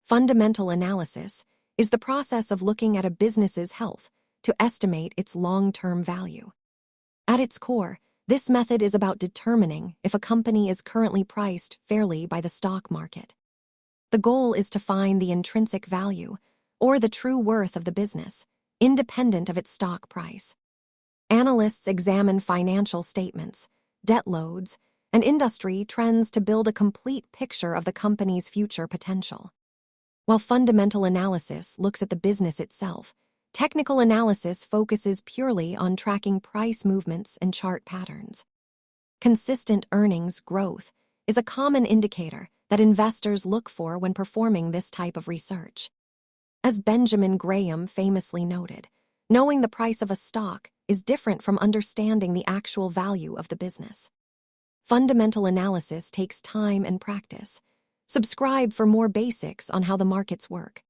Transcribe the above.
Fundamental analysis is the process of looking at a business's health to estimate its long-term value. At its core, this method is about determining if a company is currently priced fairly by the stock market. The goal is to find the intrinsic value, or the true worth of the business, independent of its stock price. Analysts examine financial statements, debt loads, and industry trends to build a complete picture of the company's future potential. While fundamental analysis looks at the business itself, technical analysis focuses purely on tracking price movements and chart patterns. Consistent earnings growth is a common indicator that investors look for when performing this type of research. As Benjamin Graham famously noted, knowing the price of a stock is different from understanding the actual value of the business. Fundamental analysis takes time and practice. Subscribe for more basics on how the markets work.